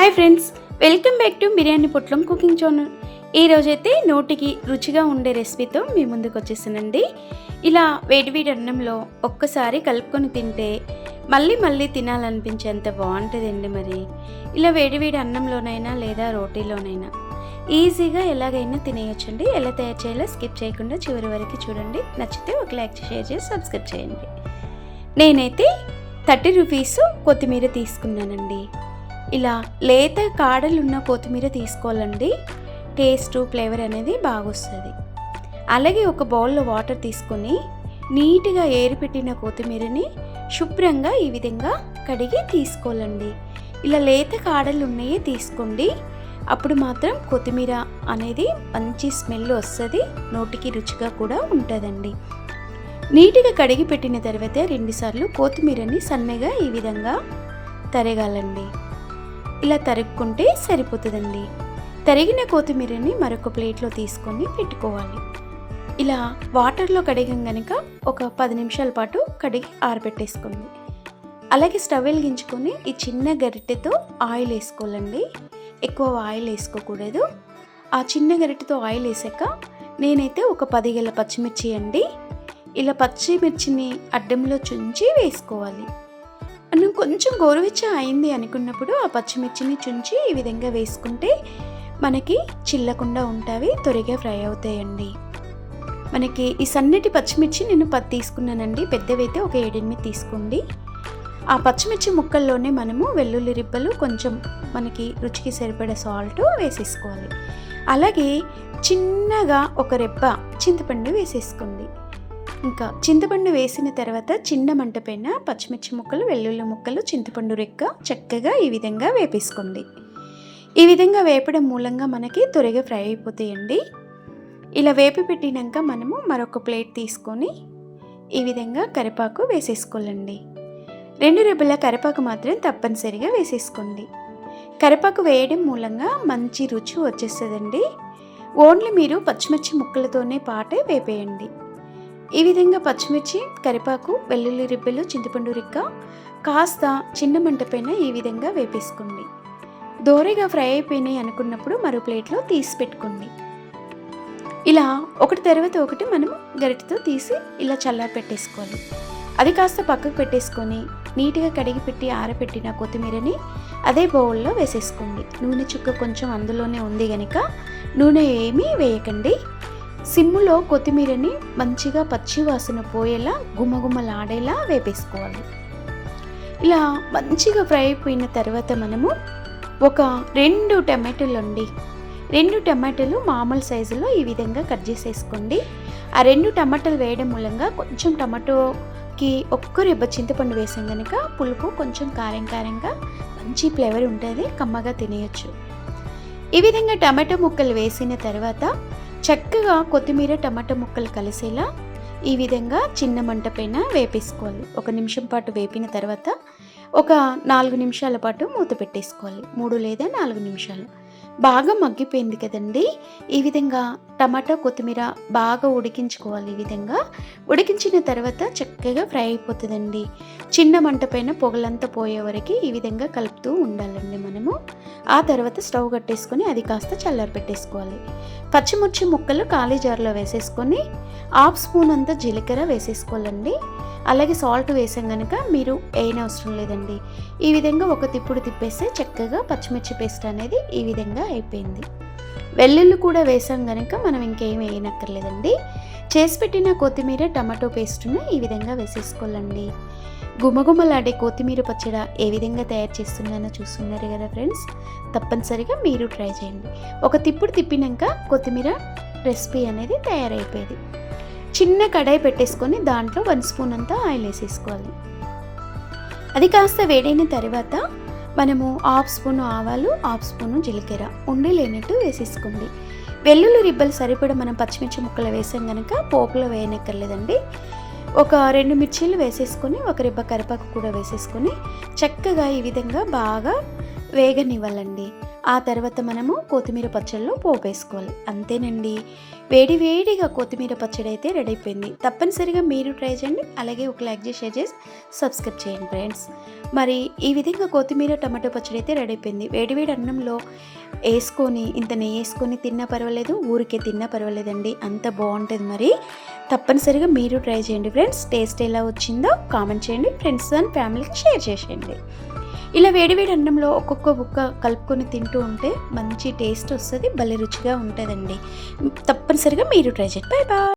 Hi friends, welcome back to biryani పొట్లం cooking channel. ఈరోజైతే నోటికి రుచిగా ఉండే రెసిపీతో మీ ముందుకు వచ్చేసానండి. ఇలా వేడివేడి అన్నంలో ఒక్కసారి కలుపుకొని తింటే మళ్ళీ మళ్ళీ తినాలనిపించేంత బాగుంటుందండి. మరి ఇలా వేడివేడి అన్నంలోనైనా లేదా రోటీలోనైనా ఈజీగా ఎలాగైనా తినేయొచ్చండి. ఎలా తయారు చేయాలో స్కిప్ చేయకుండా చివరి వరకు చూడండి. నచ్చితే ఒక లైక్, షేర్ చేసి సబ్స్క్రైబ్ చేయండి. నేనైతే 30 రూపీస్ కొత్తిమీర తీసుకున్నానండి. ఇలా లేత కాడలున్న కొత్తిమీర తీసుకోవాలండి. టేస్ట్, ఫ్లేవర్ అనేది బాగా వస్తుంది. అలాగే ఒక బౌల్లో వాటర్ తీసుకొని నీట్గా ఏరిపెట్టిన కొత్తిమీరని శుభ్రంగా ఈ విధంగా కడిగి తీసుకోవాలండి. ఇలా లేత కాడలు ఉన్నాయే తీసుకోండి. అప్పుడు మాత్రం కొత్తిమీర అనేది మంచి స్మెల్ వస్తుంది, నోటికి రుచిగా కూడా ఉంటుందండి. నీట్గా కడిగి పెట్టిన తర్వాత 2 సార్లు కొత్తిమీరని సన్నగా ఈ విధంగా తరగాలండి. ఇలా తరుగుకుంటే సరిపోతుందండి. తరిగిన కొత్తిమీరని మరొక ప్లేట్లో తీసుకొని పెట్టుకోవాలి. ఇలా వాటర్లో కడిగాం కనుక ఒక 10 నిమిషాల పాటు కడిగి ఆరబెట్టేసుకోండి. అలాగే స్టవ్ వెలిగించుకొని ఈ చిన్న గరిటెతో ఆయిల్ వేసుకోవాలండి. ఎక్కువ ఆయిల్ వేసుకోకూడదు. ఆ చిన్న గరిటెతో ఆయిల్ వేసాక నేనైతే ఒక 10 గల పచ్చిమిర్చి అండి. ఇలా పచ్చిమిర్చిని అడ్డంలో చుంచి వేసుకోవాలి. మనం కొంచెం గోరువెచ్చ అయింది అనుకున్నప్పుడు ఆ పచ్చిమిర్చిని చుంచి ఈ విధంగా వేసుకుంటే మనకి చిల్లకుండా ఉంటాయి, త్వరగా ఫ్రై అవుతాయండి. మనకి ఈ సన్నటి పచ్చిమిర్చి నేను 10 తీసుకున్నానండి. పెద్దవైతే ఒక 7-8 తీసుకోండి. ఆ పచ్చిమిర్చి ముక్కల్లోనే మనము వెల్లుల్లి రిబ్బలు, కొంచెం మనకి రుచికి సరిపడే సాల్ట్ వేసేసుకోవాలి. అలాగే చిన్నగా ఒక రెబ్బ చింతపండు వేసేసుకోండి. ఇంకా చింతపండు వేసిన తర్వాత చిన్న మంట పైన పచ్చిమిర్చి ముక్కలు, వెల్లుల్లి ముక్కలు, చింతపండు రెక్క చక్కగా ఈ విధంగా వేపేసుకోండి. ఈ విధంగా వేపడం మూలంగా మనకి త్వరగా ఫ్రై అయిపోతాయండి. ఇలా వేపి పెట్టినాక మనము మరొక ప్లేట్ తీసుకొని ఈ విధంగా కరివేపాకు వేసేసుకోవాలండి. 2 రెబ్బల కరివేపాకు మాత్రం తప్పనిసరిగా వేసేసుకోండి. కరివేపాకు వేయడం మూలంగా మంచి రుచి వచ్చేస్తుందండి. ఓన్లీ మీరు పచ్చిమిర్చి ముక్కలతోనే పాటే వేపేయండి. ఈ విధంగా పచ్చిమిర్చి, కరివేపాకు, వెల్లుల్లి రిబ్బలు, చింతపండు రిక్క కాస్త చిన్న మంట పైన ఈ విధంగా వేపేసుకోండి. దోరగా ఫ్రై అయిపోయినాయి అనుకున్నప్పుడు మరో ప్లేట్లో తీసి పెట్టుకోండి. ఇలా ఒకటి తర్వాత ఒకటి మనం గరిటెతో తీసి ఇలా చల్లారి పెట్టేసుకోవాలి. అది కాస్త పక్కకు పెట్టేసుకొని నీట్గా కడిగి పెట్టి ఆరబెట్టిన కొత్తిమీరని అదే బౌల్లో వేసేసుకోండి. నూనె చుక్క కొంచెం అందులోనే ఉంది కనుక నూనె ఏమీ వేయకండి. సిమ్ములో కొత్తిమీరని మంచిగా పచ్చి వాసన పోయేలా గుమగుమలాడేలా వేపేసుకోవాలి. ఇలా మంచిగా ఫ్రై అయిపోయిన తర్వాత మనము ఒక 2 టమాటాలు అండి, 2 టమాటాలు మామూలు సైజులో ఈ విధంగా కట్ చేసేసుకోండి. ఆ 2 టమాటాలు వేయడం మూలంగా కొంచెం టమాటోకి ఒక్క రెబ్బ చింతపండు వేసాం కనుక పులుపు కొంచెం కారంగా మంచి ఫ్లేవర్ ఉంటుంది, కమ్మగా తినేయచ్చు. ఈ విధంగా టమాటో ముక్కలు వేసిన తర్వాత చక్కగా కొత్తిమీర, టమాటా ముక్కలు కలిసేలా ఈ విధంగా చిన్న మంట పైన వేపేసుకోవాలి. 1 నిమిషం పాటు వేపిన తర్వాత ఒక 4 నిమిషాల పాటు మూత పెట్టేసుకోవాలి. 3 లేదా 4 నిమిషాలు. బాగా మగ్గిపోయింది కదండి. ఈ విధంగా టమాటా, కొత్తిమీర బాగా ఉడికించుకోవాలి. ఈ విధంగా ఉడికించిన తర్వాత చక్కగా ఫ్రై అయిపోతుందండి. చిన్న మంట పైన పొగలంతా పోయే వరకు ఈ విధంగా కలుపుతూ ఉండాలండి మనము. ఆ తర్వాత స్టవ్ కట్టేసుకొని అది కాస్త చల్లారి పెట్టేసుకోవాలి. పచ్చిమిర్చి ముక్కలు ఖాళీ జార్లో వేసేసుకొని 1/2 స్పూన్ అంతా జీలకర్ర వేసేసుకోవాలండి. అలాగే సాల్ట్ వేసాం కనుక మీరు వేయనవసరం లేదండి. ఈ విధంగా ఒక తిప్పుడు తిప్పేస్తే చక్కగా పచ్చిమిర్చి పేస్ట్ అనేది ఈ విధంగా అయిపోయింది. వెల్లుల్లి కూడా వేసాం కనుక మనం ఇంకేం వేయనక్కర్లేదండి. చేసి పెట్టిన కొత్తిమీర, టమాటో పేస్ట్ను ఈ విధంగా వేసేసుకోవాలండి. గుమగుమలాడే కొత్తిమీర పచ్చడి ఏ విధంగా తయారు చేస్తున్నానో చూస్తున్నారు కదా ఫ్రెండ్స్. తప్పనిసరిగా మీరు ట్రై చేయండి. ఒక తిప్పుడు తిప్పినాక కొత్తిమీర రెసిపీ అనేది తయారైపోయేది. చిన్న కడాయి పెట్టేసుకొని దాంట్లో 1 స్పూన్ అంతా ఆయిల్ వేసేసుకోవాలి. అది కాస్త వేడైన తర్వాత మనము 1/2 స్పూన్ ఆవాలు, 1/2 స్పూన్ జీలకర్ర ఉండి లేనట్టు వేసేసుకోండి. వెల్లుల్లి రిబ్బలు సరిపడా మనం పచ్చిమిర్చి ముక్కలు వేసాం కనుక పోపులో వేయనక్కర్లేదండి. ఒక 2 మిర్చీలు వేసేసుకొని ఒక రెబ్బ కరివేపాకు కూడా వేసేసుకొని చక్కగా ఈ విధంగా బాగా వేగనివ్వాలండి. ఆ తర్వాత మనము కొత్తిమీర పచ్చడిలో పోపు వేసుకోవాలి. అంతేనండి, వేడి వేడిగా కొత్తిమీర పచ్చడి అయితే రెడీ అయిపోయింది. తప్పనిసరిగా మీరు ట్రై చేయండి. అలాగే ఒక లైక్ చేసి షేర్ చేసి సబ్స్క్రైబ్ చేయండి ఫ్రెండ్స్. మరి ఈ విధంగా కొత్తిమీర టమాటో పచ్చడి అయితే రెడీ అయిపోయింది. వేడి వేడి అన్నంలో వేసుకొని ఇంత నెయ్యి వేసుకొని తిన్నా పర్వాలేదు, ఊరికే తిన్నా పర్వాలేదండి, అంత బాగుంటుంది. మరి తప్పనిసరిగా మీరు ట్రై చేయండి ఫ్రెండ్స్. టేస్ట్ ఎలా వచ్చిందో కామెంట్ చేయండి. ఫ్రెండ్స్ అండ్ ఫ్యామిలీకి షేర్ చేసేయండి. ఇలా వేడివేడి అన్నంలో ఒక్కొక్క ముక్క కలుపుకొని తింటూ ఉంటే మంచి టేస్ట్ వస్తుంది, భలే రుచిగా ఉంటుందండి. తప్పనిసరిగా మీరు ట్రై చేయండి. Bye bye.